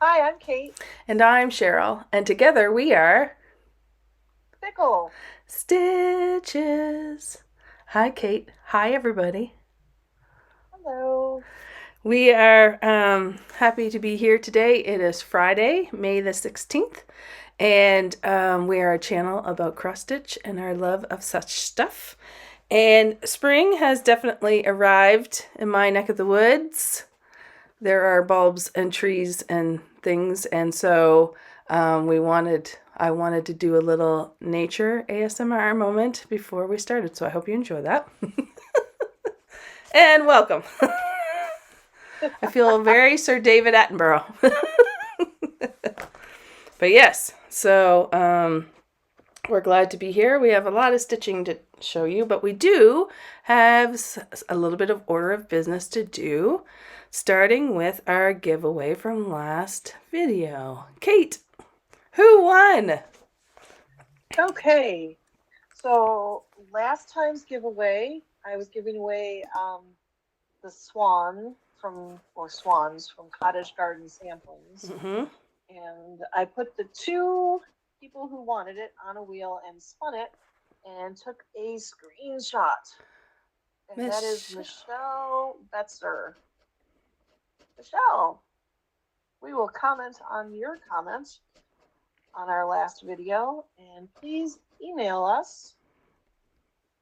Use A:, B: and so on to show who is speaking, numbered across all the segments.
A: Hi, I'm Kate.
B: And I'm Cheryl, and together we are
A: Fickle.
B: Stitches. Hi, Kate. Hi, everybody.
A: Hello.
B: We are happy to be here today. It is Friday, May the 16th, and we are a channel about cross stitch and our love of such stuff. And spring has definitely arrived in my neck of the woods. There are bulbs and trees and things, and so I wanted to do a little nature ASMR moment before we started. So I hope you enjoy that. And welcome. I feel very Sir David Attenborough. But yes, so we're glad to be here. We have a lot of stitching to show you, but we do have a little bit of order of business to do, starting with our giveaway from last video. Kate, who won?
A: Okay. So last time's giveaway, I was giving away the swans from Cottage Garden Samplings.
B: Mm-hmm.
A: And I put the two people who wanted it on a wheel and spun it and took a screenshot. And that is Michelle Betzer. Michelle, we will comment on your comments on our last video, and please email us.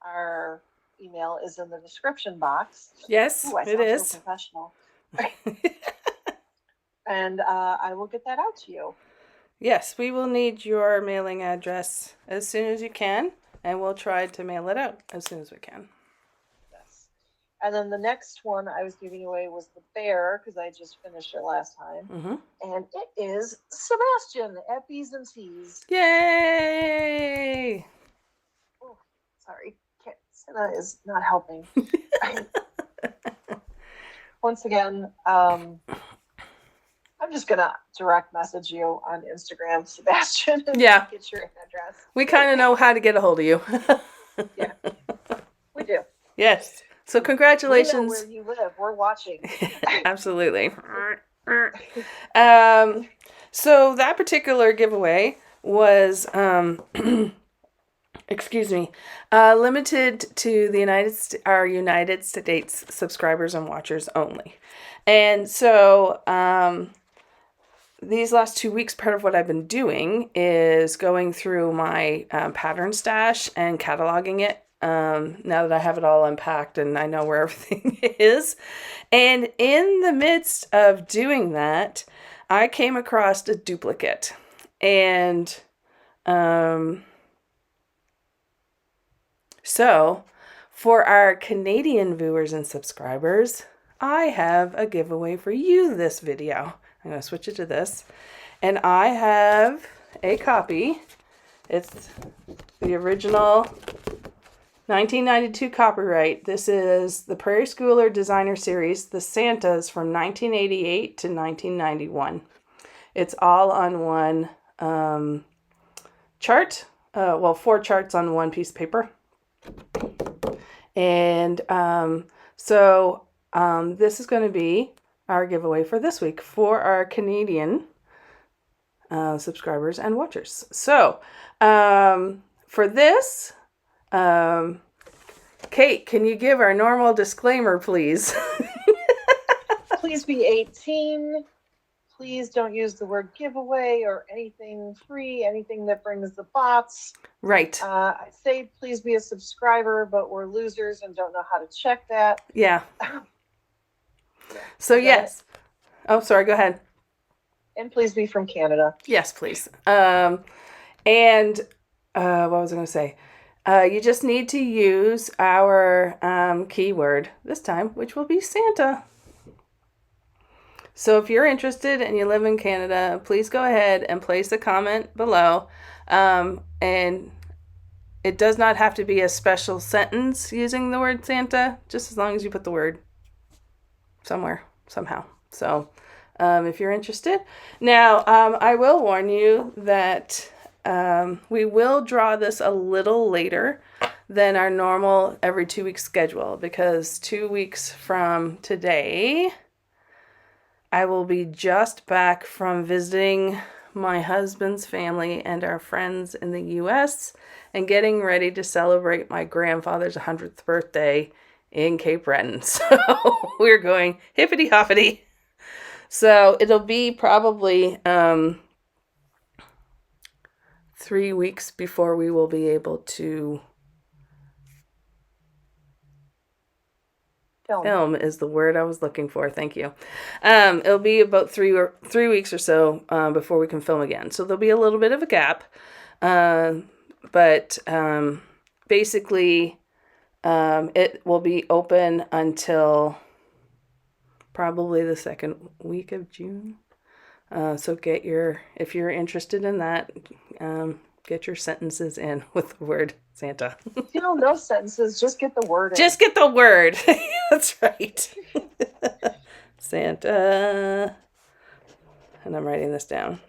A: Our email is in the description box.
B: Yes,
A: Ooh, I
B: it
A: sound
B: is.
A: so professional. And I will get that out to you.
B: Yes, we will need your mailing address as soon as you can, and we'll try to mail it out as soon as we can.
A: Yes. And then the next one I was giving away was the bear, because I just finished it last time.
B: Mm-hmm.
A: And it is Sebastian at BeesandTeasStitching.
B: Yay!
A: Oh, sorry. Santa is not helping. Once again, I'm just going to direct message you on Instagram, Sebastian, and
B: Yeah.
A: get your address.
B: We kind of know how to get a hold of you.
A: Yeah, we do.
B: Yes. So congratulations.
A: We know where you live. We're watching.
B: Absolutely. So that particular giveaway was, excuse me, limited to the our United States subscribers and watchers only. And so these last 2 weeks, part of what I've been doing is going through my pattern stash and cataloging it. Now that I have it all unpacked and I know where everything is. And in the midst of doing that, I came across a duplicate. And so for our Canadian viewers and subscribers, I have a giveaway for you this video. I'm going to switch it to this. And I have a copy. It's the original 1992 copyright. This is the Prairie Schooler Designer Series, the Santas from 1988 to 1991. It's all on one chart. Well, 4 charts on one piece of paper. And this is going to be our giveaway for this week for our Canadian subscribers and watchers. So for this, Kate, can you give our normal disclaimer, please?
A: Please be 18. Please don't use the word giveaway or anything free, anything that brings the bots.
B: Right.
A: I say please be a subscriber, but we're losers and don't know how to check that.
B: Yeah. So yes. Oh, sorry. Go ahead.
A: And please be from Canada.
B: Yes, please. And what was I going to say? You just need to use our keyword this time, which will be Santa. So if you're interested and you live in Canada, please go ahead and place a comment below. And it does not have to be a special sentence using the word Santa, just as long as you put the word somewhere, somehow. So if you're interested. Now, I will warn you that we will draw this a little later than our normal every 2 week schedule, because 2 weeks from today, I will be just back from visiting my husband's family and our friends in the U.S. and getting ready to celebrate my grandfather's 100th birthday in Cape Breton. So we're going hippity hoppity. So it'll be probably 3 weeks before we will be able to film is the word I was looking for. Thank you. It'll be about 3 weeks or so before we can film again. So there'll be a little bit of a gap. But basically, it will be open until probably the second week of June. So if you're interested in that, get your sentences in with the word Santa.
A: If you don't know sentences, just get the word in.
B: Just get the word. That's right. Santa. And I'm writing this down.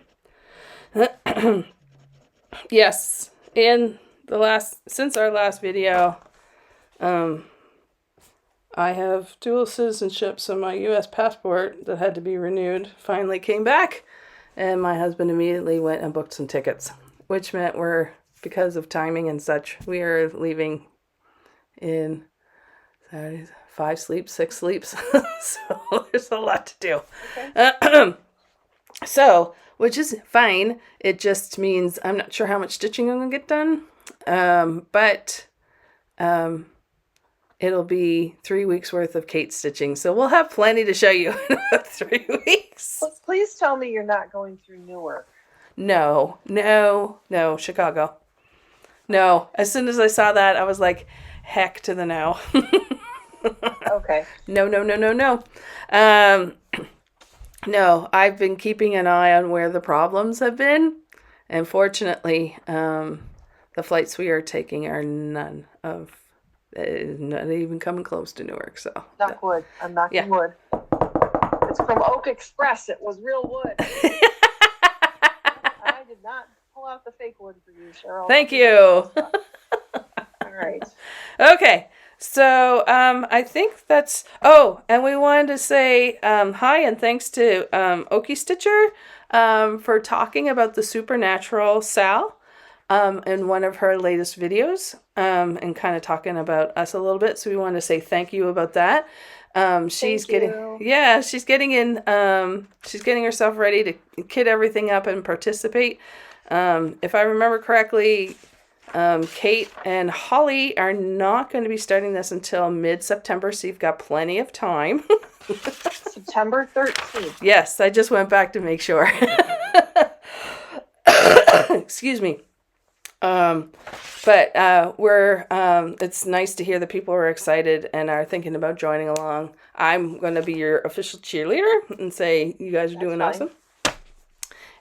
B: Yes. Since our last video, I have dual citizenship, so my U.S. passport that had to be renewed finally came back, and my husband immediately went and booked some tickets, which meant because of timing and such, we are leaving in 5 sleeps, 6 sleeps, so there's a lot to do. Okay. So, which is fine. It just means I'm not sure how much stitching I'm going to get done, but it'll be 3 weeks worth of Kate stitching, so we'll have plenty to show you in about 3 weeks.
A: Please tell me you're not going through Newark.
B: No, Chicago. No, as soon as I saw that, I was like, heck to the no.
A: Okay.
B: No. No, I've been keeping an eye on where the problems have been, and fortunately, the flights we are taking are not even coming close to Newark. So
A: knock wood. I'm knocking wood. It's from Oak Express. It was real wood. I did not pull out the fake wood for you, Cheryl.
B: Thank you.
A: All right.
B: Okay. So, I think that's, and we wanted to say, hi and thanks to, Okie Stitcher, for talking about the supernatural Sal, in one of her latest videos, and kind of talking about us a little bit. So we want to say thank you about that. She's getting herself ready to kit everything up and participate. If I remember correctly, Kate and Holly are not going to be starting this until mid-September, so you've got plenty of time.
A: September 13th.
B: Yes, I just went back to make sure. Excuse me. But it's nice to hear that people are excited and are thinking about joining along. I'm going to be your official cheerleader and say you guys are doing awesome.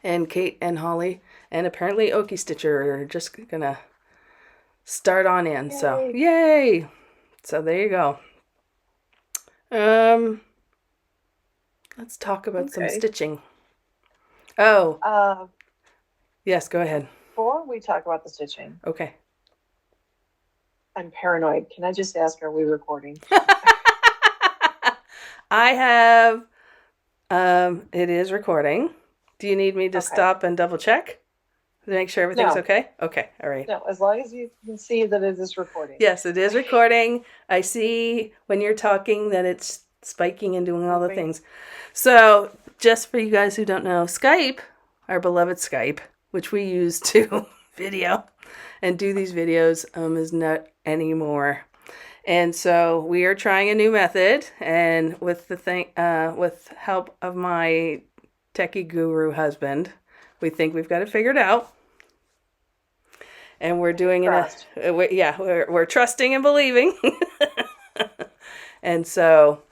B: And Kate and Holly and apparently Okie Stitcher are just going to start on in. Yay. So, yay! So there you go. Let's talk about some stitching. Yes, go ahead.
A: Before we talk about the stitching.
B: Okay.
A: I'm paranoid. Can I just ask, are we recording?
B: I have, it is recording. Do you need me to stop and double check? To make sure everything's okay? Okay, all right.
A: No, as long as you can see that it is recording.
B: Yes, it is recording. I see when you're talking that it's spiking and doing all the things. So, just for you guys who don't know, Skype, our beloved Skype, which we use to video and do these videos, is not anymore. And so we are trying a new method, and with with help of my techie guru husband, we think we've got it figured out. And we're doing we're trusting and believing. And so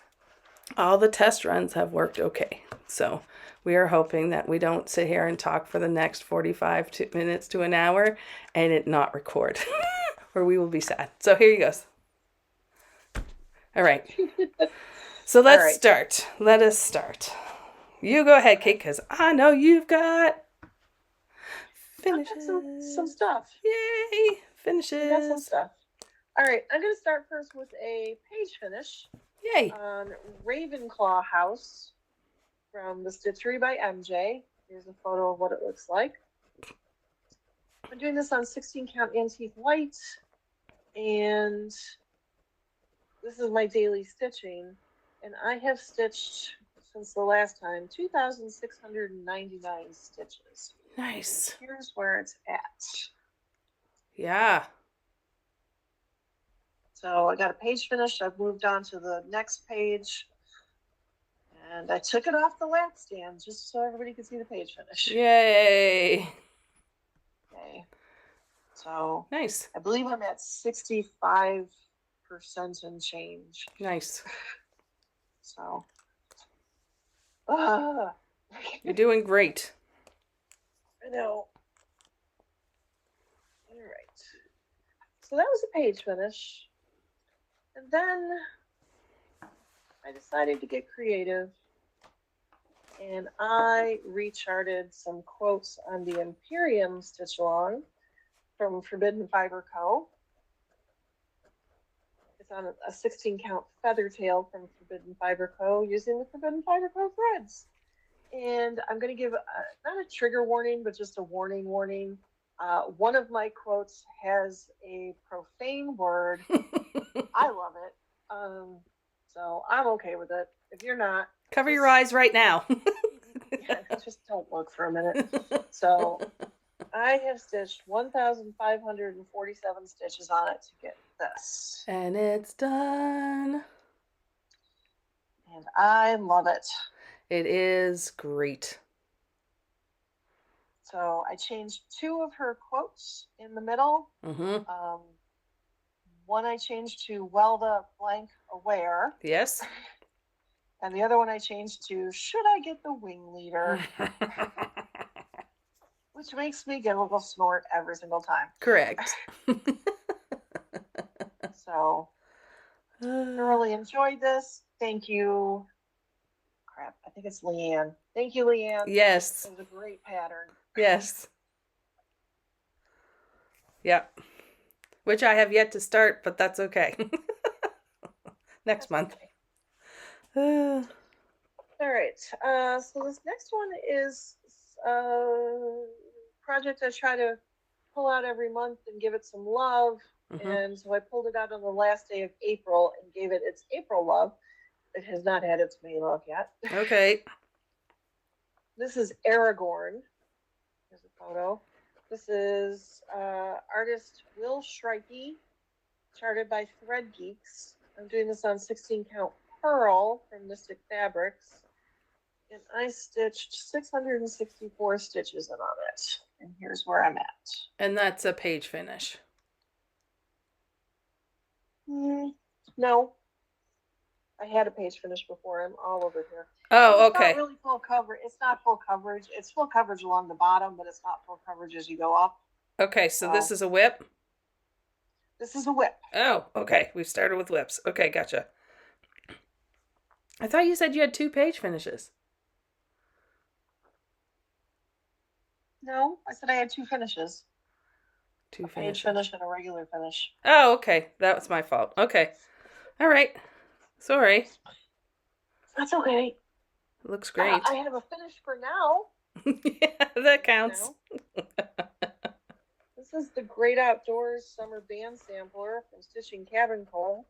B: all the test runs have worked okay. So we are hoping that we don't sit here and talk for the next 45 minutes to an hour and it not record, or we will be sad. So here you go. All right. So let's start. Let us start. You go ahead, Kate, because I know you've got finishes.
A: Some stuff.
B: Yay! Finishes.
A: I got some stuff. All right. I'm going to start first with a page finish.
B: Yay.
A: On Ravenclaw House. from the Stitchery by MJ. Here's a photo of what it looks like. I'm doing this on 16 count antique white, and this is my daily stitching, and I have stitched since the last time 2,699 stitches.
B: Nice.
A: And here's where it's at.
B: Yeah.
A: So I got a page finished. I've moved on to the next page, and I took it off the lap stand just so everybody could see the page finish.
B: Yay.
A: Okay. So
B: Nice.
A: I believe I'm at 65% and change.
B: Nice.
A: So
B: You're doing great.
A: I know. All right. So that was a page finish. And then I decided to get creative, and I recharted some quotes on the Empyrean stitch along from Forbidden Fiber Co. It's on a 16 count feather tail from Forbidden Fiber Co. using the Forbidden Fiber Co. threads. And I'm going to give not a trigger warning, but just a warning. One of my quotes has a profane word. I love it. So I'm okay with it. If you're not,
B: cover your eyes right now.
A: Yeah, just don't look for a minute. So I have stitched 1,547 stitches on it to get this.
B: And it's done.
A: And I love it.
B: It is great.
A: So I changed 2 of her quotes in the middle. One I changed to Welda blank aware.
B: Yes.
A: And the other one I changed to should I get the wing leader? Which makes me get a little snort every single time.
B: Correct.
A: So thoroughly enjoyed this. Thank you. Crap, I think it's Leanne. Thank you, Leanne.
B: Yes.
A: It was a great pattern.
B: Yes. Yep. Which I have yet to start, but that's okay. Next month.
A: All right. So this next one is a project I try to pull out every month and give it some love. And so I pulled it out on the last day of April and gave it its April love. It has not had its May love yet.
B: Okay.
A: This is Aragorn. Here's a photo. This is artist Will Shrikey, charted by Thread Geeks. I'm doing this on 16 count Pearl from Mystic Fabrics. And I stitched 664 stitches in on it. And here's where I'm at.
B: And that's a page finish.
A: No. I had a page finish before. I'm all over here.
B: Oh, okay.
A: It's not really full coverage. It's not full coverage. It's full coverage along the bottom, but it's not full coverage as you go up.
B: Okay, so this is a whip?
A: This is a whip.
B: Oh, okay. We started with whips. Okay, gotcha. I thought you said you had 2 page finishes.
A: No, I said I had 2 finishes.
B: 2
A: a
B: finishes.
A: page finish and a regular finish.
B: Oh, okay. That was my fault. Okay. All right. Sorry.
A: That's okay.
B: Looks great.
A: I have a finish for now.
B: Yeah, that counts.
A: This is the Great Outdoors Summer Band Sampler from Stitching Cabin Coal.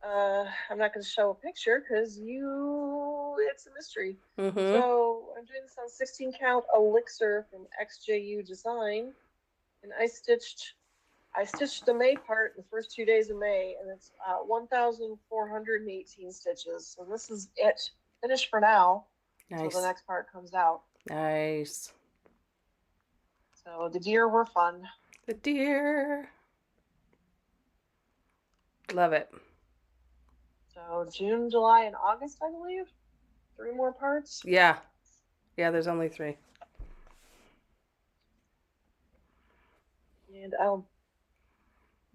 A: I'm not going to show a picture because it's a mystery. So I'm doing this on 16 count Elixir from XJU Design. And I stitched the May part in the first 2 days of May, and it's 1,418 stitches. So this is it. Finished for now.
B: Nice.
A: Until the next part comes out.
B: Nice.
A: So the deer were fun.
B: The deer. Love it.
A: So June, July, and August, I believe. 3 more parts.
B: Yeah. Yeah, there's only 3.
A: And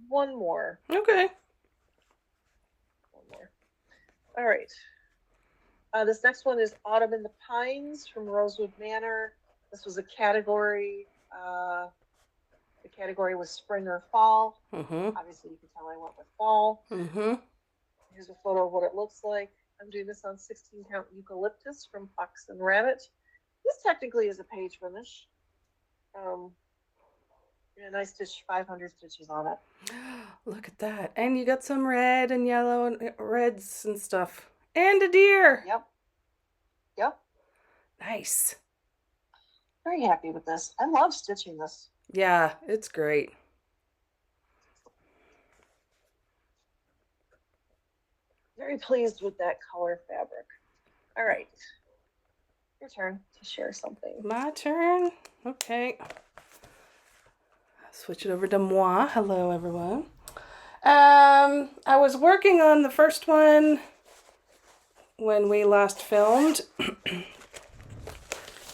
A: one more.
B: Okay.
A: One more. All right. This next one is Autumn in the Pines from Rosewood Manor. This was a category. The category was spring or fall. Obviously, you can tell I went with fall. Here's a photo of what it looks like. I'm doing this on 16 count eucalyptus from Fox and Rabbit. This technically is a page finish. And I stitched 500 stitches on it.
B: Look at that. And you got some red and yellow and reds and stuff. And a deer.
A: Yep.
B: Nice.
A: Very happy with this. I love stitching this.
B: Yeah, it's great.
A: Very pleased with that color fabric. All right. Your turn to share something.
B: My turn? Okay. Switch it over to moi. Hello, everyone. I was working on the first one when we last filmed.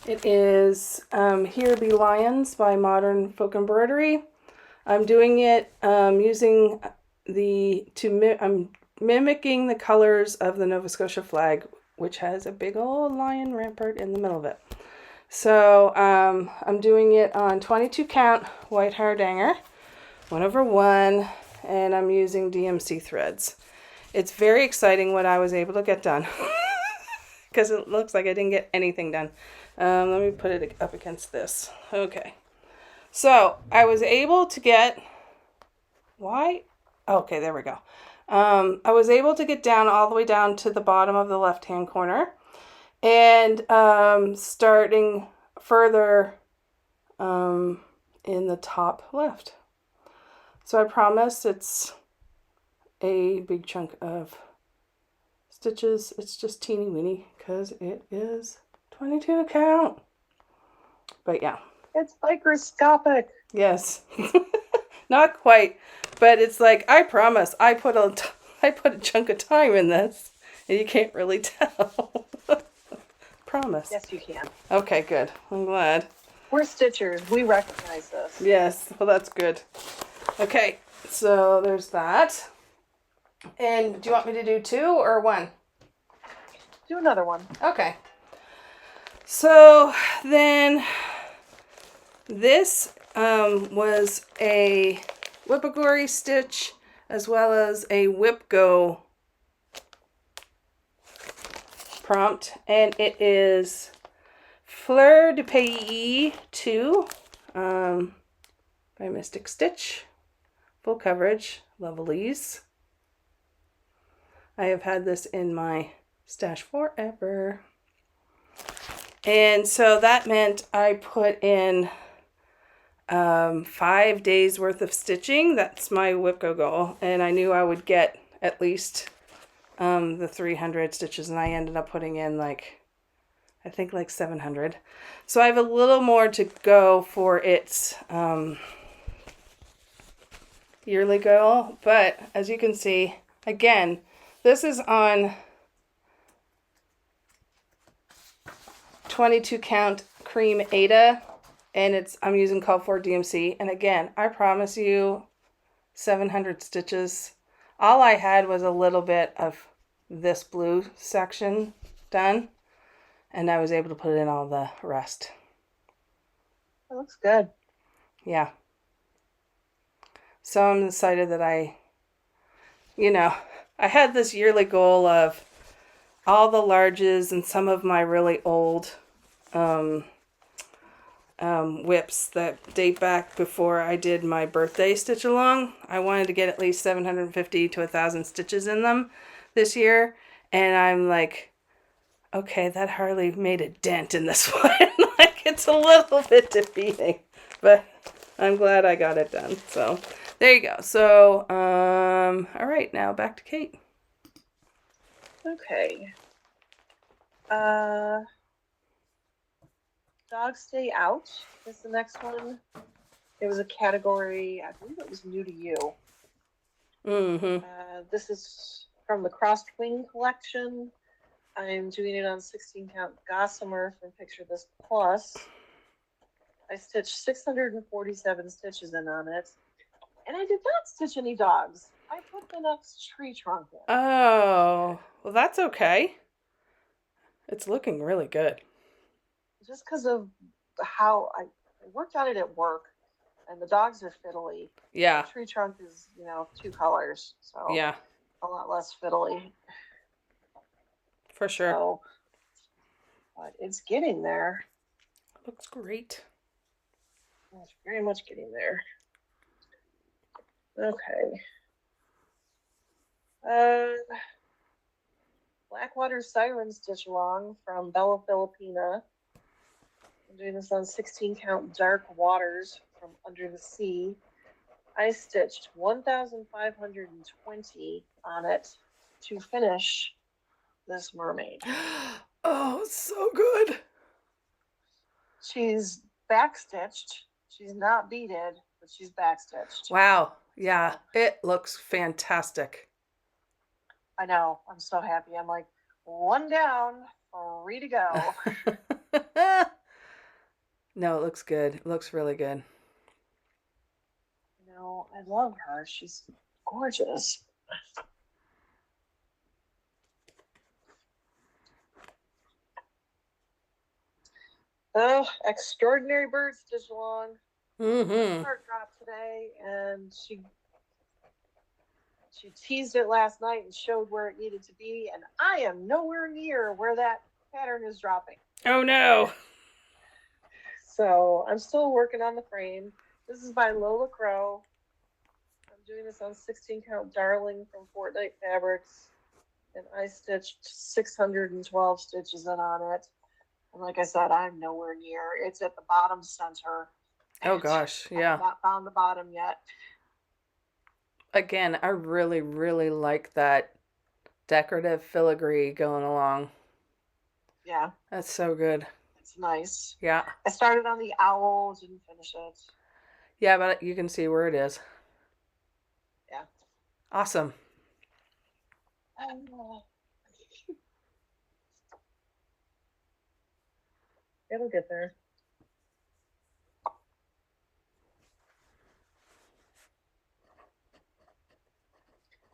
B: It is Here Be Lions by Modern Folk Embroidery. I'm doing it using I'm mimicking the colors of the Nova Scotia flag, which has a big old lion rampart in the middle of it. So I'm doing it on 22 count white hardanger, 1/1, and I'm using DMC threads. It's very exciting what I was able to get done because it looks like I didn't get anything done. Let me put it up against this. Okay. So I was able to get, okay, there we go. I was able to get down all the way down to the bottom of the left-hand corner. And starting further in the top left. So I promise it's a big chunk of stitches. It's just teeny weeny because it is 22 count. But yeah.
A: It's microscopic.
B: Yes. Not quite. But it's like, I promise, I put a chunk of time in this. And you can't really tell. Promise.
A: Yes, you can.
B: Okay, good. I'm glad.
A: We're stitchers. We recognize this.
B: Yes, well, that's good. Okay, so there's that. And do you want me to do 2 or 1?
A: Do another one.
B: Okay. So then this was a Whipagori stitch as well as a Whip Go prompt, and it is Fleur de Pays 2 by Mystic Stitch, full coverage, lovelies. I have had this in my stash forever, and so that meant I put in 5 days worth of stitching. That's my Whipco goal, and I knew I would get at least the 300 stitches, and I ended up putting in I think 700. So I have a little more to go for its yearly goal, but as you can see, again, this is on 22 count cream Ada, and I'm using called for DMC, and again, I promise you 700 stitches. All I had was a little bit of this blue section done, and I was able to put in all the rest.
A: It looks good.
B: Yeah. So I'm excited that I had this yearly goal of all the larges and some of my really old whips that date back before I did my birthday stitch along. I wanted to get at least 750 to 1,000 stitches in them this year, and I'm like, okay, that hardly made a dent in this one. It's a little bit defeating, but I'm glad I got it done. So there you go. So all right, now back to Kate.
A: Okay. Dogs Stay Out is the next one. It was a category, I believe it was new to you.
B: Mm-hmm.
A: This is from the Crossed Wing collection. I'm doing it on 16 count gossamer from Picture This Plus. I stitched 647 stitches in on it. And I did not stitch any dogs. I put the next tree trunk in.
B: Oh, well, that's okay. It's looking really good.
A: Just because of how I worked on it at work, and the dogs are fiddly.
B: Yeah.
A: The tree trunk is, 2 colors, so
B: yeah,
A: a lot less fiddly.
B: For sure.
A: So, but it's getting there.
B: Looks great.
A: It's very much getting there. Okay. Blackwater Siren Stitch Along from Bella Filipina. I'm doing this on 16 count Dark Waters from Under the Sea. I stitched 1,520 on it to finish this mermaid.
B: Oh, so good.
A: She's backstitched. She's not beaded, but she's backstitched.
B: Wow. Yeah, it looks fantastic.
A: I know. I'm so happy. I'm like, one down, 3 to go.
B: No, it looks good. It looks really good.
A: You know, I love her. She's gorgeous. Oh, Extraordinary Bird Stitch Along. Heart dropped today, and she teased it last night and showed where it needed to be, and I am nowhere near where that pattern is dropping.
B: Oh no.
A: So I'm still working on the frame. This is by Lola Crow. I'm doing this on 16 count Darling from Fortnite Fabrics, and I stitched 612 stitches in on it. And like I said, I'm nowhere near. It's at the bottom center.
B: Oh gosh, yeah.
A: I've not found the bottom yet.
B: Again, I really, really like that decorative filigree going along.
A: Yeah.
B: That's so good.
A: It's nice.
B: Yeah.
A: I started on the owl, didn't finish it.
B: Yeah, but you can see where it is.
A: Yeah.
B: Awesome.
A: It'll get there.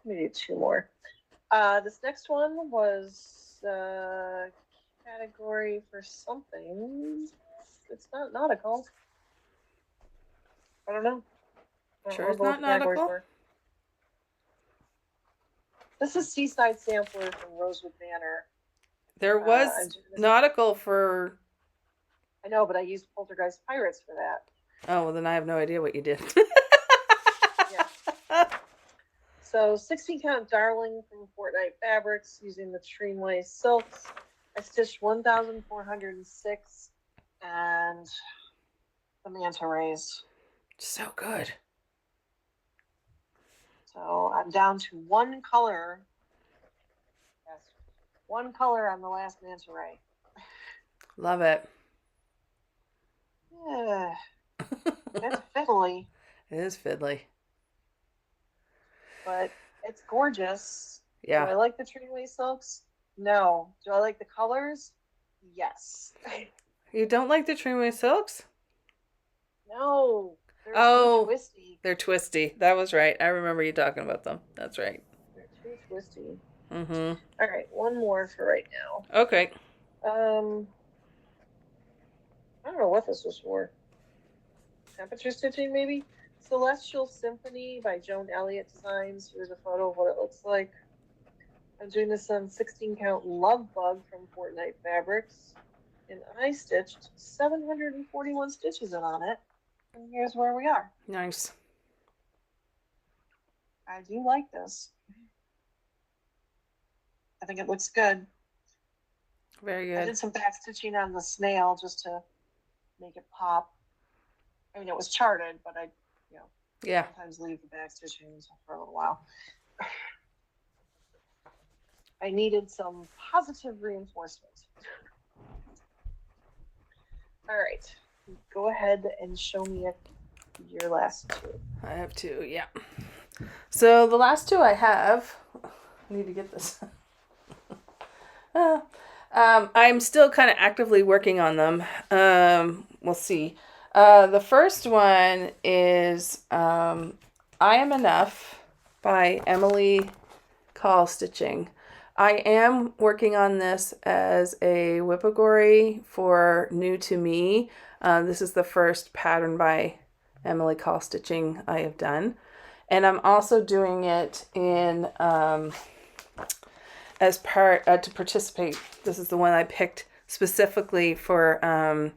A: Maybe 2 more. This next one was category for something. It's not nautical. I don't know.
B: Sure it's not nautical?
A: This is Seaside Sampler from Rosewood Manor.
B: There was nautical for...
A: I know, but I used Poltergeist Pirates for that.
B: Oh, well then I have no idea what you did.
A: Yeah. So 16 count Darling from Fortnite Fabrics using the Treenway Silks. I stitched 1,406 and the Manta Rays.
B: So good.
A: So I'm down to 1 color. Yes, 1 color on the last Manta Ray.
B: Love it.
A: Yeah. It's fiddly.
B: It is fiddly.
A: But it's gorgeous.
B: Yeah.
A: Do I like the Treenway Silks? No. Do I like the colors? Yes.
B: You don't like the Treenway Silks?
A: No. They're too twisty.
B: They're twisty. That was right. I remember you talking about them. That's right.
A: They're too twisty.
B: Mm-hmm.
A: All right, 1 more for right now.
B: Okay.
A: I don't know what this was for. Temperature stitching, maybe? Celestial Symphony by Joan Elliott Designs. Here's a photo of what it looks like. I'm doing this on 16 count Love Bug from Fortnite Fabrics. And I stitched 741 stitches in on it. And here's where we are.
B: Nice.
A: I do like this. I think it looks good.
B: Very good.
A: I did some back stitching on the snail just to make it pop. I mean, it was charted, but I, sometimes leave the back stitching for a little while. I needed some positive reinforcement. All right, go ahead and show me your last 2.
B: I have 2, yeah. So the last 2 I have, I need to get this. I'm still kind of actively working on them. We'll see. The first one is I Am Enough by Emily Call Stitching. I am working on this as a Whippagori for New to Me. This is the first pattern by Emily Call Stitching I have done. And I'm also doing it in as part to participate. This is the one I picked specifically for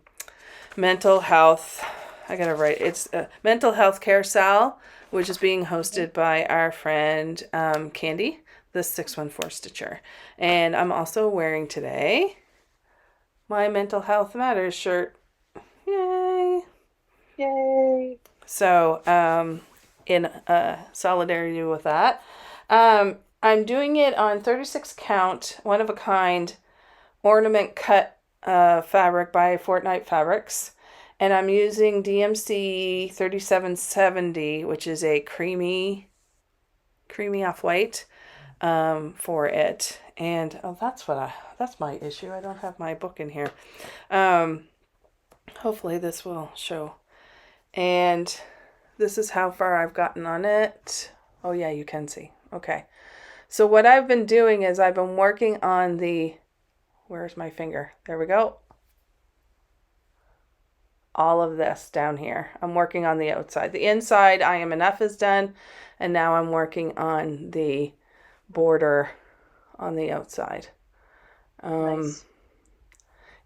B: mental health. I gotta write. It's mental health care sal, which is being hosted by our friend Candy, the 614 Stitcher. And I'm also wearing today my Mental Health Matters shirt. Yay!
A: Yay!
B: So, in solidarity with that, I'm doing it on 36 count, one of a kind, ornament cut fabric by Fortnite Fabrics. And I'm using DMC 3770, which is a creamy off-white for it. And that's my issue. I don't have my book in here. Hopefully this will show. And this is how far I've gotten on it. Oh yeah, you can see. Okay. So what I've been doing is I've been working on where's my finger? There we go. All of this down here. I'm working on the outside. The inside, I Am Enough is done. And now I'm working on the border on the outside.
A: Nice.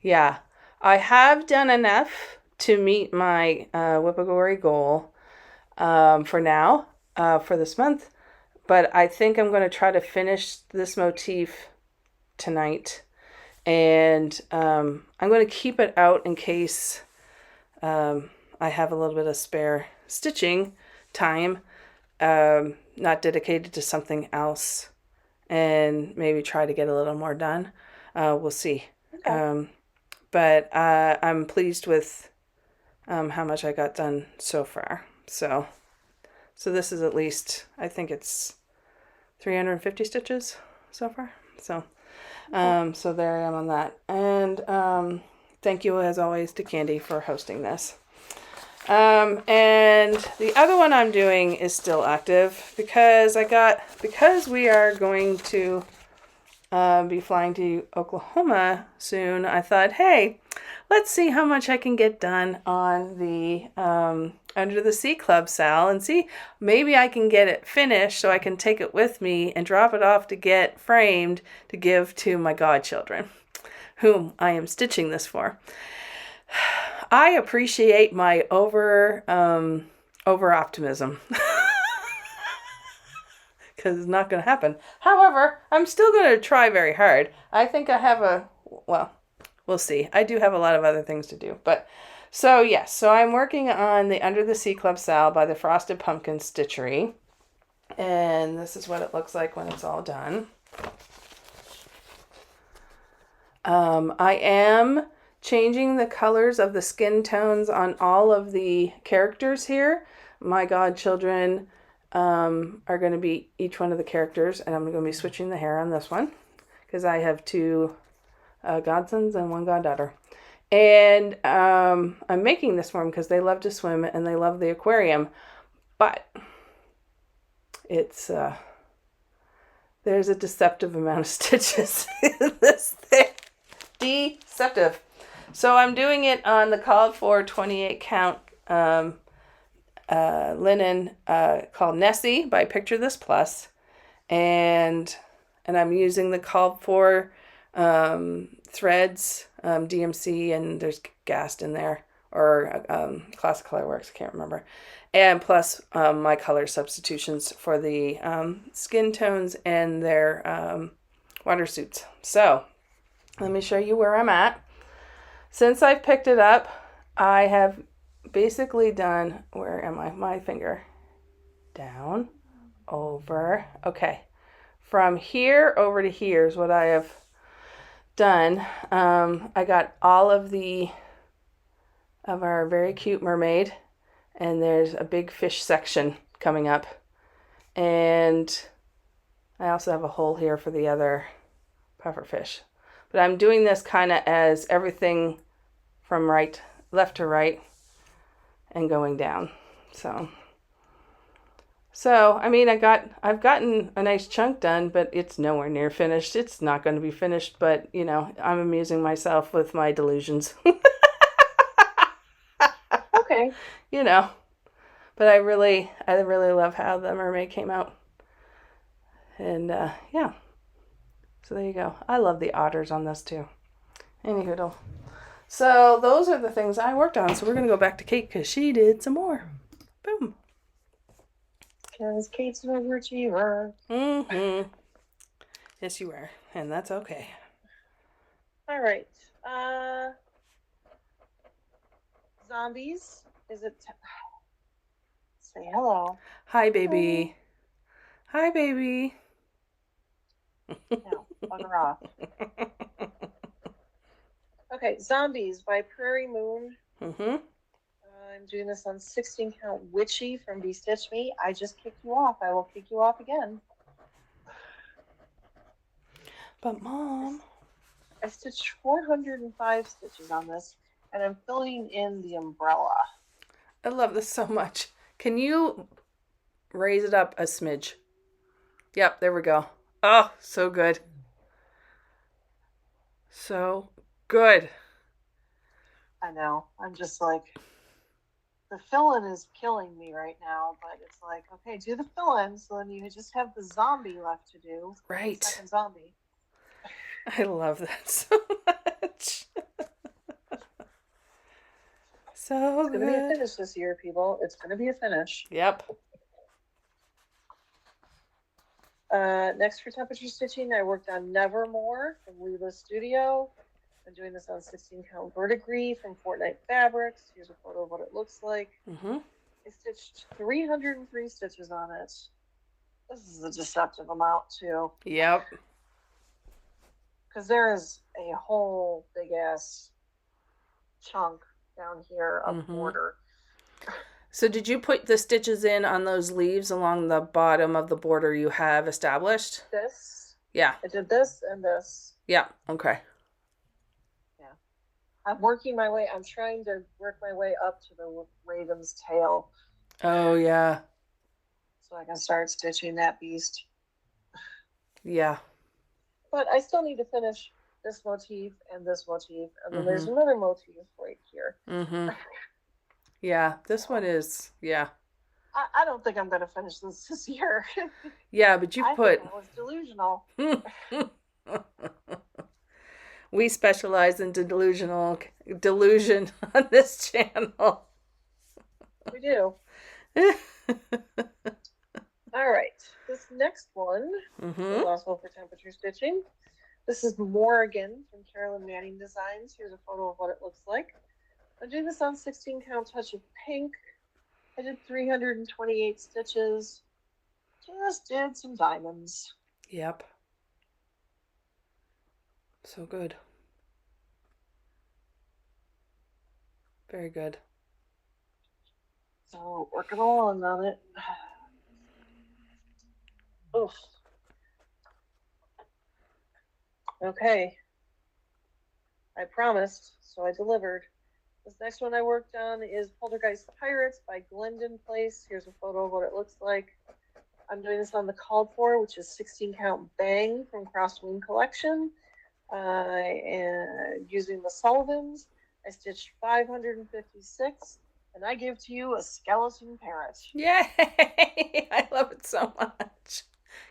B: Yeah. I have done enough to meet my Whippagore goal for now, for this month. But I think I'm going to try to finish this motif tonight. And I'm going to keep it out in case I have a little bit of spare stitching time, not dedicated to something else, and maybe try to get a little more done. We'll see.
A: Okay.
B: But I'm pleased with how much I got done so far. So this is at least, I think it's 350 stitches so far. So so there I am on that. And thank you as always to Candy for hosting this. And the other one I'm doing is still active because we are going to be flying to Oklahoma soon. I thought, hey, let's see how much I can get done on the Under the Sea Club sal and see maybe I can get it finished so I can take it with me and drop it off to get framed to give to my godchildren, whom I am stitching this for. I appreciate my over optimism. Because it's not going to happen. However, I'm still going to try very hard. I think I have we'll see. I do have a lot of other things to do. But, so yes, so I'm working on the Under the Sea Club sal by the Frosted Pumpkin Stitchery. And this is what it looks like when it's all done. I am changing the colors of the skin tones on all of the characters here. My godchildren are going to be each one of the characters, and I'm going to be switching the hair on this one because I have two godsons and one goddaughter. And I'm making this for them because they love to swim and they love the aquarium, but it's there's a deceptive amount of stitches in this thing. Deceptive. So I'm doing it on the called for 28 count linen called Nessie by Picture This Plus, and I'm using the called for threads, DMC, and there's Gast in there, or Classic Color Works, I can't remember, and plus my color substitutions for the skin tones and their water suits. So let me show you where I'm at. Since I've picked it up, I have basically done, where am I? My finger. Down, over. Okay. From here over to here is what I have done. I got all of our very cute mermaid, and there's a big fish section coming up. And I also have a hole here for the other puffer fish. But I'm doing this kind of as everything from left to right and going down. So I mean, I've gotten a nice chunk done, but it's nowhere near finished. It's not going to be finished, but you know, I'm amusing myself with my delusions.
A: Okay.
B: You know, but I really love how the mermaid came out. And yeah. So there you go. I love the otters on this too. Anywho, so those are the things I worked on. So we're going to go back to Kate because she did some more. Boom.
A: Because Kate's an overachiever.
B: Mm-hmm. Yes, you are. And that's okay.
A: All right. Zombies. Is it... Say hello.
B: Hi, baby. Hi, baby.
A: No, bugger off. Okay, Zombies by Prairie Moon.
B: Mm-hmm.
A: I'm doing this on 16 count Witchy from Stitch Me. I just kicked you off. I will kick you off again.
B: But Mom,
A: I stitched 405 stitches on this, and I'm filling in the umbrella.
B: I love this so much. Can you raise it up a smidge? Yep, there we go. Oh, so good. So good.
A: I know. I'm just like, the fill-in is killing me right now, but it's like, okay, do the fill-in, so then you just have the zombie left to do.
B: Right.
A: The second zombie.
B: I love that so much. So
A: it's gonna be a finish this year, people. It's gonna be a finish.
B: Yep.
A: Next for temperature stitching, I worked on Nevermore from Lila Studio. I'm doing this on 16 count verdigris from Fortnite Fabrics. Here's a photo of what it looks like.
B: Mm-hmm.
A: I stitched 303 stitches on it. This is a deceptive amount too.
B: Yep.
A: Because there is a whole big ass chunk down here of border.
B: So did you put the stitches in on those leaves along the bottom of the border you have established?
A: This?
B: Yeah.
A: I did this and this.
B: Yeah. Okay.
A: Yeah. I'm working my way. I'm trying to work my way up to the raven's tail.
B: Oh, yeah.
A: So I can start stitching that beast.
B: Yeah.
A: But I still need to finish this motif and this motif. And then there's another motif right here.
B: Mm-hmm. Yeah, this one is, yeah.
A: I don't think I'm going to finish this year.
B: Yeah, but you put...
A: I was delusional.
B: We specialize in delusion on this channel.
A: We do. All right. This next one is also for temperature stitching. This is Morrigan from Cheryl and Manning Designs. Here's a photo of what it looks like. I'm doing this on 16 count touch of pink. I did 328 stitches. Just did some diamonds.
B: Yep. So good. Very good.
A: So working along on it. Oof. Okay. I promised, so I delivered. This next one I worked on is Poltergeist Pirates by Glendon Place. Here's a photo of what it looks like. I'm doing this on the called for, which is 16 count Bang from Crosswing Collection. And using the Sullivans, I stitched 556, and I give to you a skeleton parrot.
B: Yay! I love it so much.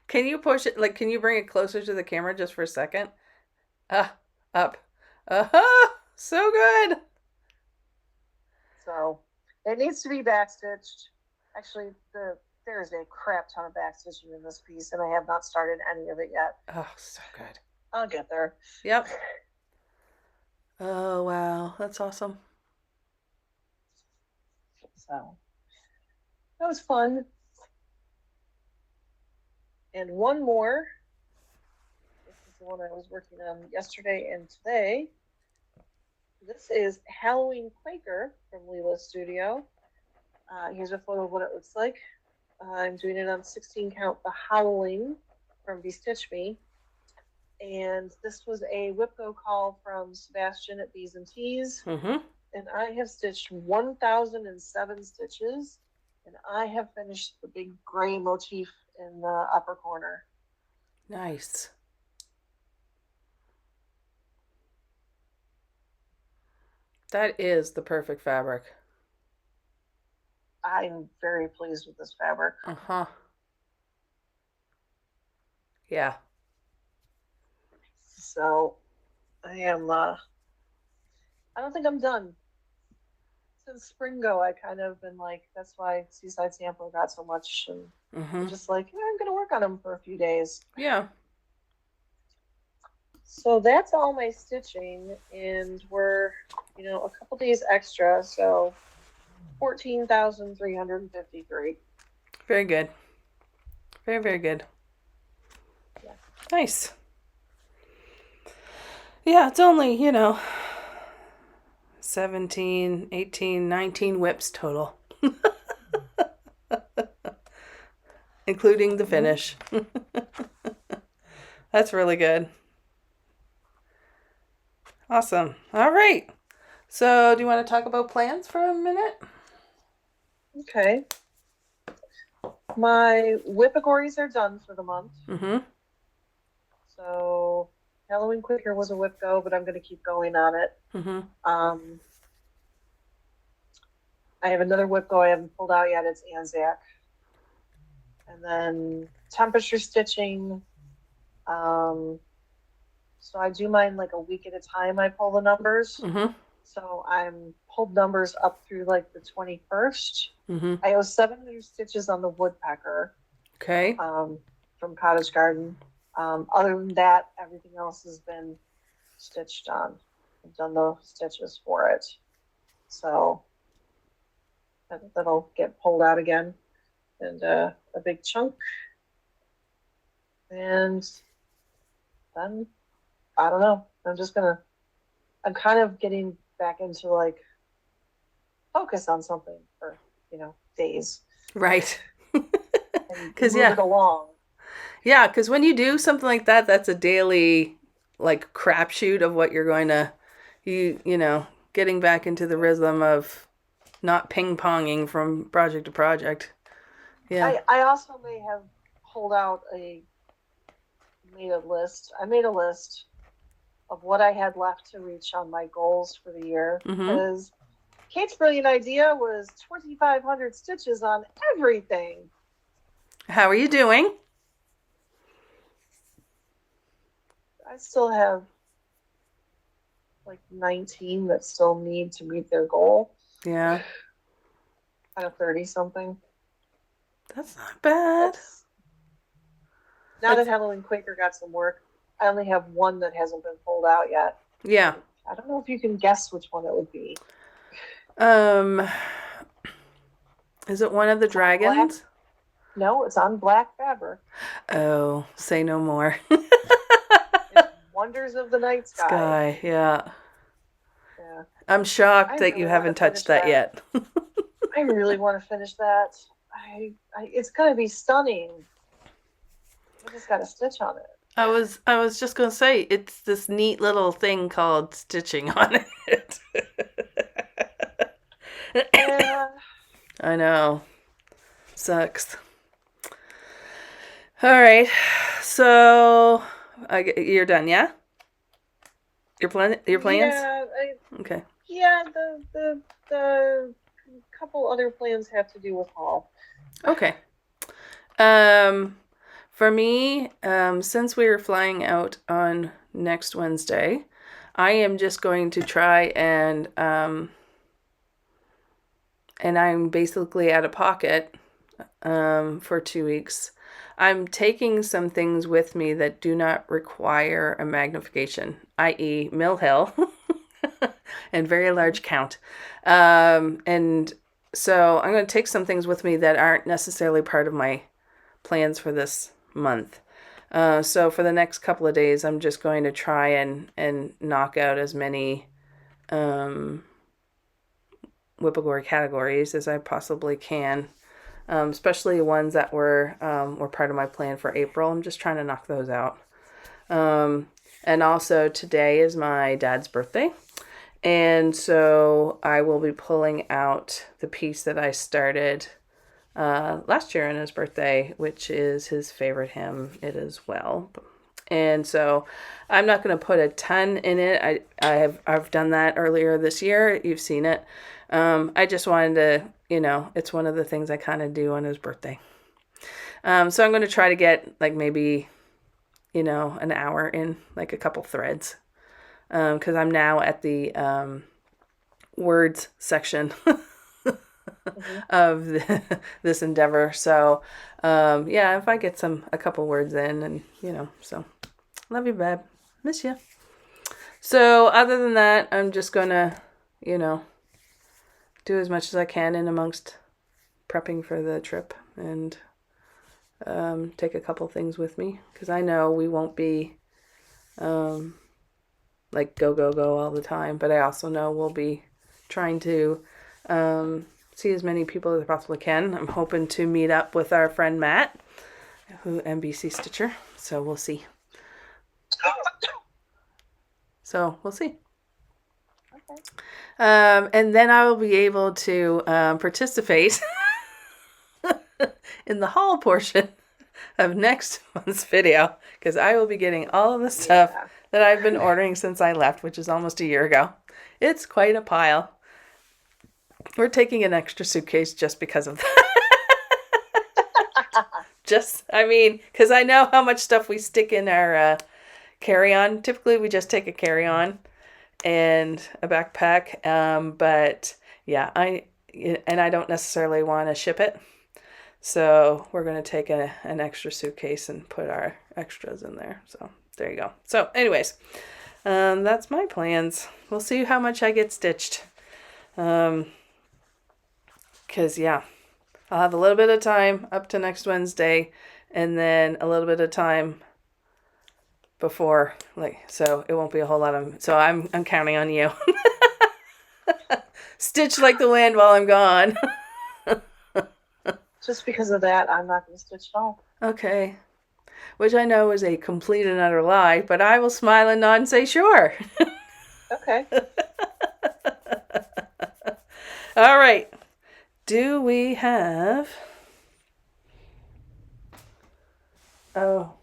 B: Can you push it, can you bring it closer to the camera just for a second? Up. So good.
A: So it needs to be backstitched. Actually, there's a crap ton of backstitching in this piece, and I have not started any of it yet.
B: Oh, so good.
A: I'll get there.
B: Yep. Oh, wow. That's awesome.
A: So that was fun. And one more. This is the one I was working on yesterday and today. This is Halloween Quaker from Lila Studio. Here's a photo of what it looks like. I'm doing it on 16 count The Howling from Stitch Me. And this was a Whipco call from Sebastian at Bees and Teas. And I have stitched 1,007 stitches. And I have finished the big gray motif in the upper corner.
B: Nice. That is the perfect fabric.
A: I'm very pleased with this fabric.
B: Yeah.
A: So I am, I don't think I'm done. Since Spring Go, I kind of been like, that's why Seaside Sample got so much. And I'm just like, yeah, I'm going to work on them for a few days.
B: Yeah.
A: So that's all my stitching. And we're, a couple days extra. So 14,353.
B: Very good. Very, very good.
A: Yeah.
B: Nice. Yeah, it's only, 17, 18, 19 whips total. Including the finish. That's really good. Awesome. All right. So do you want to talk about plans for a minute?
A: Okay. My whippagories are done for the month.
B: Mm-hmm.
A: So Halloween Quicker was a whip go, but I'm going to keep going on it.
B: Mm-hmm.
A: I have another whip go I haven't pulled out yet. It's Anzac. And then temperature stitching. So I do mine like a week at a time. I pull the numbers.
B: Mm-hmm.
A: So I'm pulled numbers up through like the 21st.
B: Mm-hmm.
A: I owe 700 stitches on the woodpecker.
B: Okay.
A: From Cottage Garden. Other than that, everything else has been stitched on. I've done the stitches for it. So that'll get pulled out again. And a big chunk. And then, I don't know. I'm kind of getting back into like focus on something for, days.
B: Right.
A: Because move it along.
B: Yeah, because when you do something like that, that's a daily like crapshoot of what you're going to, getting back into the rhythm of not ping-ponging from project to project. Yeah.
A: I also may have made a list. I made a list of what I had left to reach on my goals for the year. Because Kate's brilliant idea was 2,500 stitches on everything.
B: How are you doing?
A: I still have like 19 that still need to meet their goal.
B: Yeah.
A: Out of 30 something.
B: That's not bad.
A: Now that Halloween Quaker got some work, I only have one that hasn't been pulled out yet.
B: Yeah.
A: I don't know if you can guess which one it would be.
B: Is it one of the dragons?
A: No, it's on black fabric.
B: Oh, say no more.
A: It's Wonders of the Night Sky.
B: Yeah. I'm shocked that you haven't touched that yet.
A: I really want to finish that. It's going to be stunning. I just got to stitch on it.
B: I was just going to say, it's this neat little thing called stitching on it.
A: Yeah.
B: I know. Sucks. All right. So, you're done, yeah? Your plans?
A: Yeah.
B: Okay.
A: Yeah, the couple other plans have to do with haul.
B: Okay. For me, since we're flying out on next Wednesday, I am just going to try and I'm basically out of pocket for 2 weeks. I'm taking some things with me that do not require a magnification, i.e. Mill Hill and very large count. And so I'm going to take some things with me that aren't necessarily part of my plans for this month. So for the next couple of days, I'm just going to try and knock out as many whippagory categories as I possibly can. Especially ones that were part of my plan for April. I'm just trying to knock those out. And also today is my dad's birthday. And so I will be pulling out the piece that I started last year on his birthday, which is his favorite hymn, It Is Well. And so I'm not going to put a ton in it. I've done that earlier this year. You've seen it. I just wanted to, it's one of the things I kind of do on his birthday. So I'm going to try to get like maybe, an hour in like a couple threads. Because I'm now at the words section of this endeavor. So, yeah, if I get a couple words in and, so love you, babe. Miss you. So other than that, I'm just going to, do as much as I can in amongst prepping for the trip and take a couple things with me because I know we won't be like go all the time, but I also know we'll be trying to see as many people as I possibly can. I'm hoping to meet up with our friend Matt, who NBC Stitcher, so we'll see.
A: Okay.
B: And then I will be able to participate in the haul portion of next month's video because I will be getting all of the stuff that I've been ordering since I left, which is almost a year ago. It's quite a pile. We're taking an extra suitcase just because of that. Because I know how much stuff we stick in our carry-on. Typically, we just take a carry-on and a backpack. But yeah, I don't necessarily want to ship it. So we're going to take an extra suitcase and put our extras in there. So there you go. So anyways, that's my plans. We'll see how much I get stitched. Because, yeah, I'll have a little bit of time up to next Wednesday and then a little bit of time before, so it won't be a whole lot of, so I'm counting on you. Stitch like the wind while I'm gone.
A: Just because of that, I'm not going to stitch at all.
B: Okay. Which I know is a complete and utter lie, but I will smile and nod and say sure.
A: Okay.
B: All right. Do we have... Oh.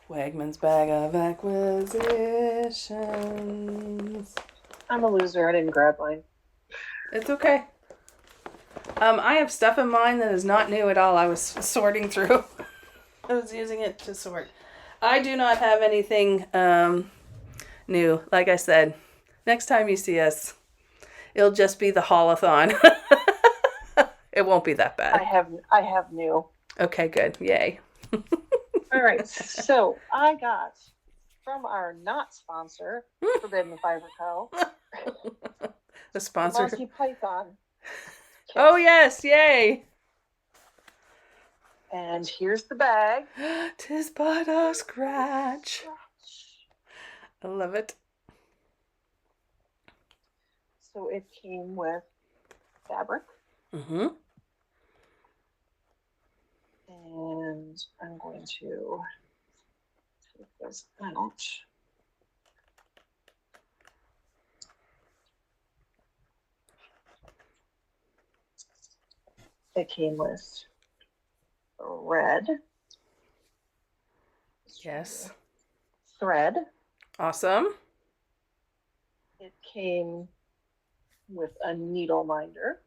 B: Wegman's bag of acquisitions.
A: I'm a loser. I didn't grab mine.
B: It's okay. I have stuff in mine that is not new at all. I was sorting through. I was using it to sort. I do not have anything new. Like I said, next time you see us, it'll just be the haulathon. It won't be that bad.
A: I have new.
B: Okay, good. Yay.
A: All right. So I got from our not sponsor, Forbidden Fiber Co.
B: The sponsor.
A: Monty Python. Kit.
B: Oh yes, yay.
A: And here's the bag.
B: 'Tis but a scratch. I love it.
A: So it came with fabric.
B: Mm-hmm.
A: And I'm going to take this out. It came with red.
B: Yes.
A: Thread.
B: Awesome.
A: It came with a needle minder.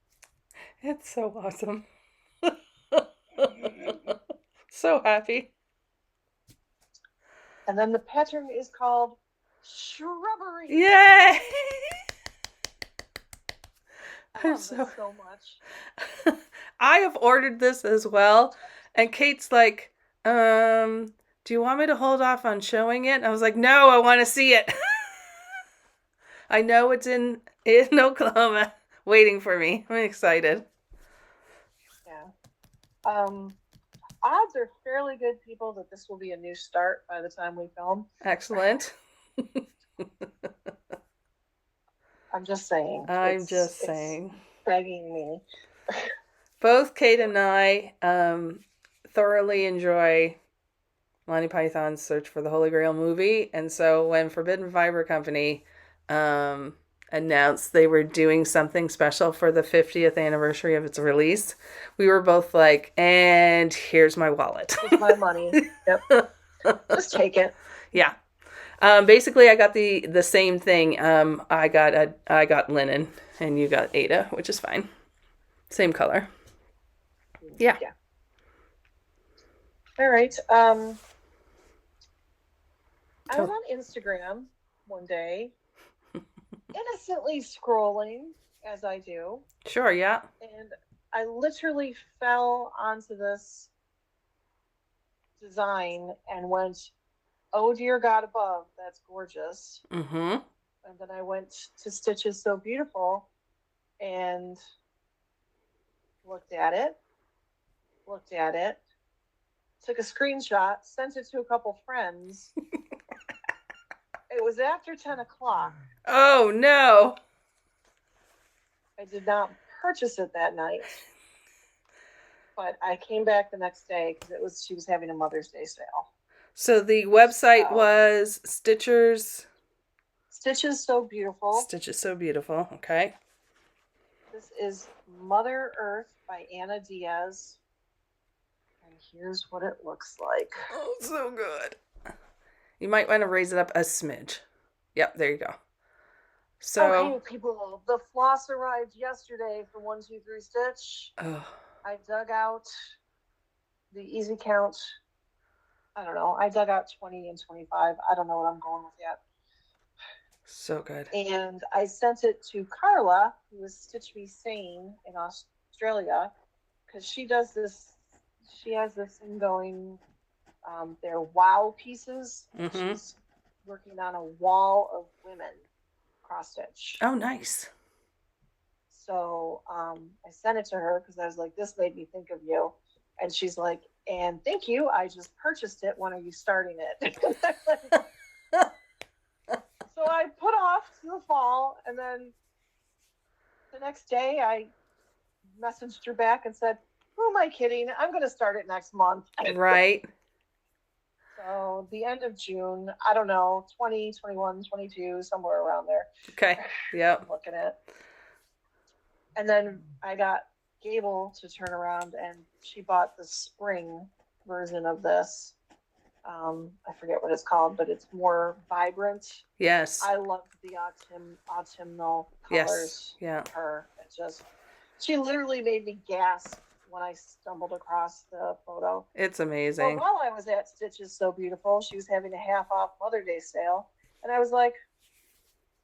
B: It's so awesome. So happy.
A: And then the pattern is called Shrubbery.
B: Yay!
A: I love this so much.
B: I have ordered this as well. And Kate's like, do you want me to hold off on showing it? I was like, no, I want to see it. I know it's in Oklahoma waiting for me. I'm excited.
A: Yeah. Odds are fairly good, people, that this will be a new start by the time we film.
B: Excellent.
A: I'm just saying.
B: It's
A: begging me.
B: Both Kate and I thoroughly enjoy Monty Python's Search for the Holy Grail movie. And so when Forbidden Fiber Company announced they were doing something special for the 50th anniversary of its release, we were both like, and here's my wallet.
A: Here's my money. Yep. Just take it.
B: Yeah. Basically, I got the same thing. I got linen, and you got Ada, which is fine. Same color. Yeah.
A: All right. I was on Instagram one day, innocently scrolling, as I do.
B: Sure, yeah.
A: And I literally fell onto this design and went, oh dear God above, that's gorgeous.
B: Mm-hmm.
A: And then I went to Stitches So Beautiful and looked at it, took a screenshot, sent it to a couple friends. It was after 10 o'clock.
B: Oh, no.
A: I did not purchase it that night, but I came back the next day because she was having a Mother's Day sale.
B: So the website was Stitchers.
A: Stitches So Beautiful.
B: Stitches So Beautiful. Okay.
A: This is Mother Earth by Anna Diaz. And here's what it looks like.
B: Oh, so good. You might want to raise it up a smidge. Yep, there you go. So,
A: okay, people, the floss arrived yesterday from 123 Stitch.
B: Oh.
A: I dug out the easy count. I don't know. I dug out 20 and 25. I don't know what I'm going with yet.
B: So good.
A: And I sent it to Carla, who is Stitch Me Sane in Australia, because she does this. She has this thing going. They're wow pieces.
B: Mm-hmm.
A: She's working on a wall of women cross stitch.
B: Oh, nice.
A: So I sent it to her because I was like, this made me think of you. And she's like, and thank you. I just purchased it. When are you starting it? So I put off to the fall, and then the next day I messaged her back and said, who am I kidding? I'm going to start it next month.
B: Right.
A: So the end of June, I don't know, 20, 21, 22, somewhere around there.
B: Okay. Yep.
A: I'm looking at. And then I got Gable to turn around, and she bought the Sprung version of this. I forget what it's called, but it's more vibrant.
B: Yes.
A: I love the autumnal colors.
B: Yes. Yeah.
A: Of her. It just, she literally made me gasp when I stumbled across the photo.
B: It's amazing.
A: Well, while I was at Stitches So Beautiful, she was having a half off Mother's Day sale, and I was like,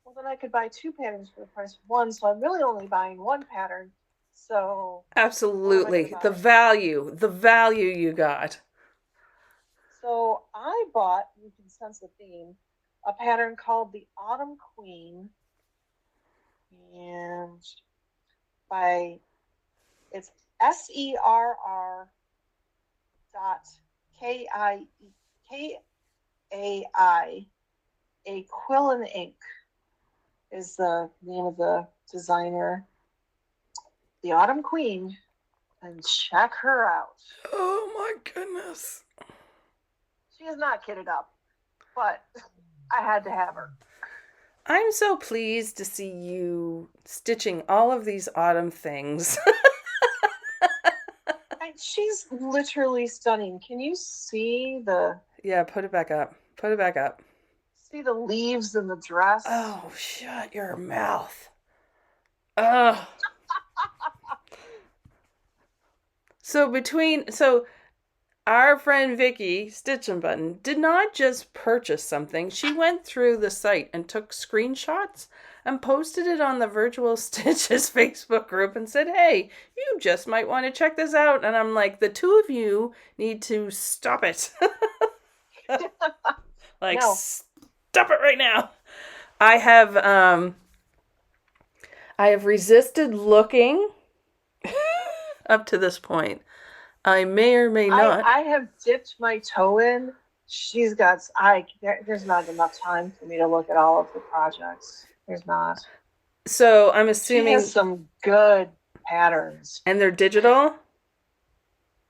A: well, then I could buy 2 patterns for the price of 1, so I'm really only buying 1 pattern. So
B: absolutely, the value you got.
A: So I bought, you can sense the theme, a pattern called the Autumn Queen, and it's SERR .KAI, a Quill and Ink is the name of the designer. The Autumn Queen, and check her out.
B: Oh my goodness.
A: She is not kitted up, but I had to have her.
B: I'm so pleased to see you stitching all of these autumn things.
A: And she's literally stunning. Can you see the...
B: Yeah, put it back up. Put it back up.
A: See the leaves in the dress?
B: Oh, shut your mouth. Ugh. So our friend Vicky, Stitchin' Button, did not just purchase something. She went through the site and took screenshots and posted it on the Virtual Stitches Facebook group and said, hey, you just might want to check this out. And I'm like, the two of you need to stop it. Like, no. Stop it right now. I have resisted looking up to this point. I may or may not.
A: I have dipped my toe in. There's not enough time for me to look at all of the projects. There's not.
B: So I'm assuming
A: she has some good patterns.
B: And they're digital?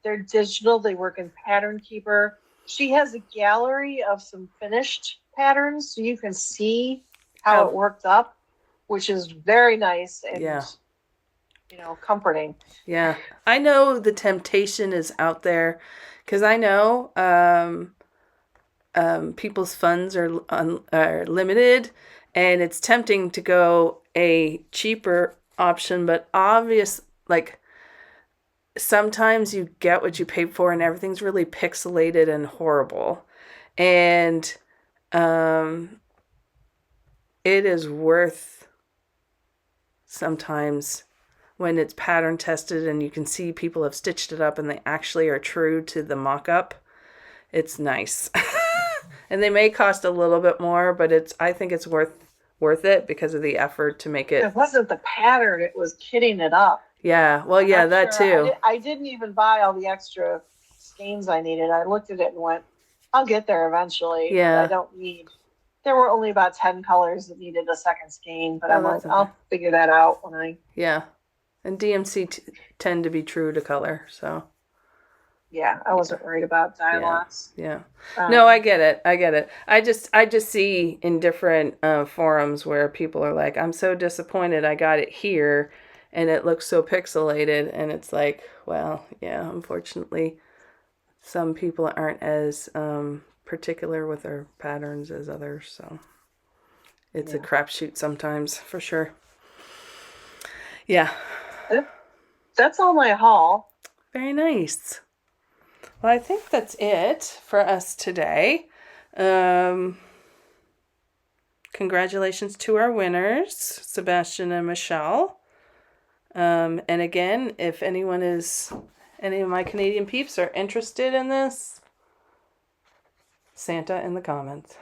A: They're digital. They work in Pattern Keeper. She has a gallery of some finished patterns, so you can see how it worked up, which is very nice and comforting.
B: Yeah. I know the temptation is out there because I know people's funds are limited, and it's tempting to go a cheaper option, but sometimes you get what you pay for and everything's really pixelated and horrible. And it is worth sometimes when it's pattern tested and you can see people have stitched it up and they actually are true to the mock-up. It's nice. And they may cost a little bit more, but I think it's worth it because of the effort to make it.
A: It wasn't the pattern, it was kitting it up.
B: Yeah, well, yeah, that too.
A: I didn't even buy all the extra skeins I needed. I looked at it and went, I'll get there eventually.
B: Yeah.
A: But I don't need. There were only about 10 colors that needed a second skein, but I'm like, I'll figure that out when I.
B: Yeah. And DMC tend to be true to color, so.
A: Yeah, I wasn't worried about dye lots.
B: Yeah. No, I get it. I just see in different forums where people are like, I'm so disappointed I got it here and it looks so pixelated. And it's like, well, yeah, unfortunately, some people aren't as particular with their patterns as others. So it's a crapshoot sometimes, for sure. Yeah.
A: That's all my haul.
B: Very nice. Well, I think that's it for us today. Congratulations to our winners, Sebastian and Michelle. And again, if any of my Canadian peeps are interested in this, Santa in the comments.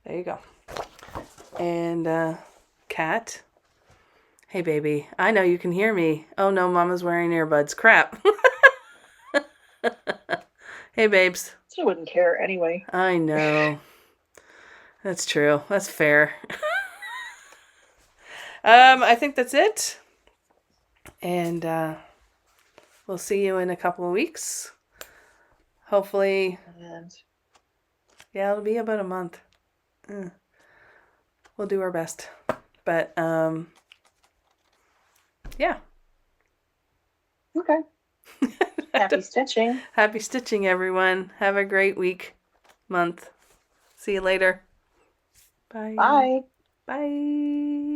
B: There you go. And Kat. Hey, baby. I know you can hear me. Oh, no, Mama's wearing earbuds. Crap. Hey, babes.
A: She wouldn't care anyway.
B: I know. That's true. That's fair. I think that's it. And we'll see you in a couple of weeks. Hopefully. Yeah, it'll be about a month. We'll do our best. But, yeah.
A: Okay. Happy stitching.
B: Happy stitching, everyone. Have a great week, month. See you later. Bye.
A: Bye.
B: Bye.